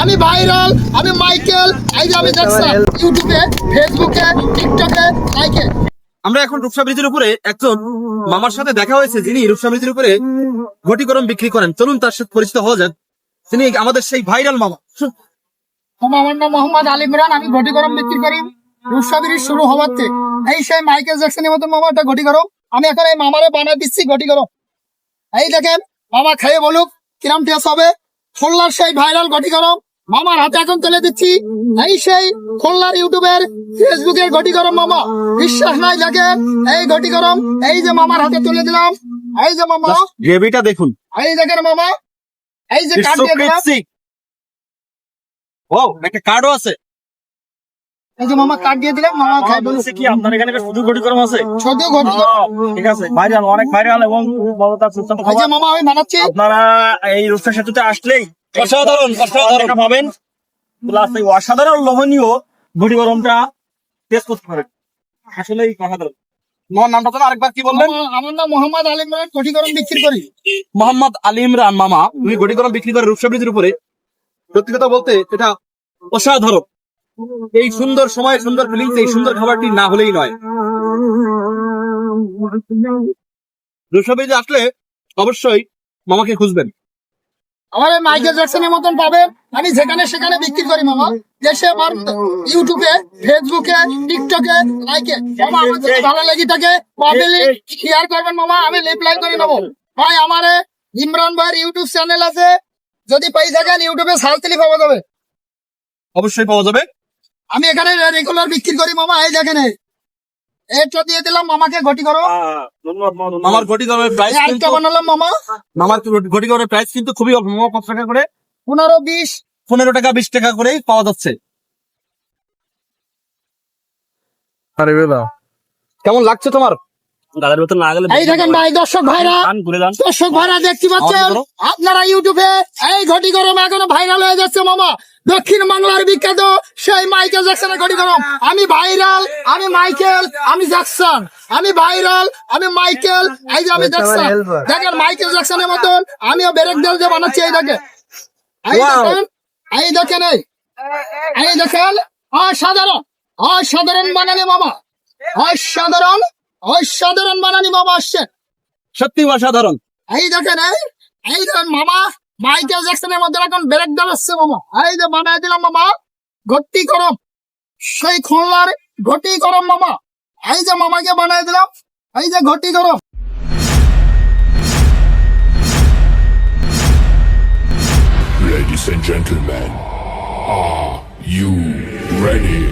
আমি ভাইরাল, আমি মাইকেল, এই যে আমি জ্যাকসন, ইউটিউবে, ফেসবুকে, টিকটকে, লাইকে। আমরা এখন রূপসা ব্রিজের উপরে একজন মামার সাথে দেখা হয়েছে, যিনি রূপসা ব্রিজের উপরে ঘটি গরম বিক্রি করেন। চলুন তার সাথে পরিচিত হওয়া যাক। তিনি আমাদের সেই ভাইরাল মামা। আমার নাম মোহাম্মদ আলী ইমরান, আমি ঘটি গরম বিক্রি করি রূপসা ব্রিজ শুরু হওয়ার থেকে। এই সেই মাইকেল জ্যাকসনের মতো মামা একটা ঘটি গরম, আমি এখন এই মামারে বানায় দিচ্ছি ঘটি গরম। এই দেখেন, মামা খেয়ে বলুক কিরম টেস্ট হবে। খুলনার সেই ভাইরাল ঘটি গরম মামার হাতে এখন তুলে দিচ্ছি। এই সেই খুলনার ইউটিউবের, ফেসবুকের ঘটি গরম মামা। বিশ্বাস নাই দেখেন, এই ঘটি গরম, এই যে মামার হাতে তুলে দিলাম। এই যে মামা, গ্রেভিটা দেখুন। এই দেখেন মামা, এই যে কাট দিয়ে দিলাম। ও, একটা কার্ডও আছে। এই যে মামা কাট দিয়ে দিলাম, মামা খাই বলুক। কি আপনার এখানে শুধু ঘটি গরম আছে? শুধু ঘটি গরম। ঠিক আছে, ভাইরাল, অনেক ভাইরাল এবং বড়তার সুস্বাদু এই যে খাবার। মামা আমি বানাচ্ছি। আপনারা এই রূপসা সেতুতে আসলেই অসাধারণ, অসাধারণ পাবেন, প্লাস এই অসাধারণ লোভনীয় ঘটি গরমটা টেস্ট করতে পারেন। আসলেই অসাধারণ। মামার নামটা তো আরেকবার কি বললেন? আমার নাম মোহাম্মদ আলী ইমরান, ঘটি গরম বিক্রি করি। মোহাম্মদ আলী ইমরান মামা, উনি ঘটি গরম বিক্রি করে রূপসা ব্রিজের উপরে। সত্যি কথা বলতে এটা অসাধারণ। এই সুন্দর সময়, সুন্দর ফিলিংস, এই সুন্দর খাবারটি না হলেই নয়। রূপসা ব্রিজে আসলে অবশ্যই মামাকে খুঁজবেন। আমার এই মাইকেল জ্যাকসনের মতন পাবেন, আমি যেখানে সেখানে বিক্রি করি মামা। দেশে আমার ইউটিউবে, ফেসবুকে, টিকটকে, লাইকে। মামা আমার যদি ভালো লেগে থাকে পাবলিক শেয়ার করবেন মামা, আমি রিপ্লাই করে নেবো। ভাই আমার ইমরান ভাইয়ের ইউটিউব চ্যানেল আছে, যদি পাই থাকেন ইউটিউবে সার্চ দিলে পাওয়া যাবে। অবশ্যই পাওয়া যাবে। আমি এখানে রেগুলার বিক্রি করি মামা। এই দেখেন, এটা দিয়ে দিলাম মামাকে ঘটি করো। ধন্যবাদ মামা, মামার ঘটি গরমের প্রাইস একটা কিন্তু, বানালাম মামা, মামার ঘটি গরমের প্রাইস কিন্তু খুবই অল্প। মামা কত টাকা করে? 15-20। 15 টাকা 20 টাকা করেই পাওয়া যাচ্ছে। আরে বেলা কেমন লাগছে তোমার? গালের ভেতর না গেলে এই দেখেন ভাই, দর্শক ভাইরা, ঘুরে যান। দর্শক ভাইরা দেখতে পাচ্ছেন আমাকে ধরো। আপনারা ইউটিউবে এই ঘটি গরম এখনো ভাইরাল হয়ে যাচ্ছে মামা। দক্ষিণ বাংলার বিখ্যাত সেই মাইকেল জ্যাকসনের ঘটি গরম। আমি ভাইরাল, আমি মাইকেল, আমি জ্যাকসন। আমি ভাইরাল, আমি মাইকেল, এই যে আমি জ্যাকসন। দেখেন মাইকেল জ্যাকসনের মতন আমিও ব্রেক ডাল দিয়ে বানাচ্ছি। এই দেখেন, এই দেখেন, এই দেখেন, এই দেখেন, অসাধারণ, অসাধারণ বানানি মামা, অসাধারণ, অসাধারণ বানানি মামা আসছে। সত্যি অসাধারণ। এই দেখেন, এই দেখেন মামা, মাইকেল জ্যাকসনের মধ্যে এখন ব্রেক ডাল আসছে মামা। এই যে বানাই দিলাম মামা ঘটি গরম, সেই খুলনার ঘটি গরম মামা। এই যে মামাকে বানাই দিলাম, এই যে ঘটি গরম। Ladies and gentlemen, are you ready?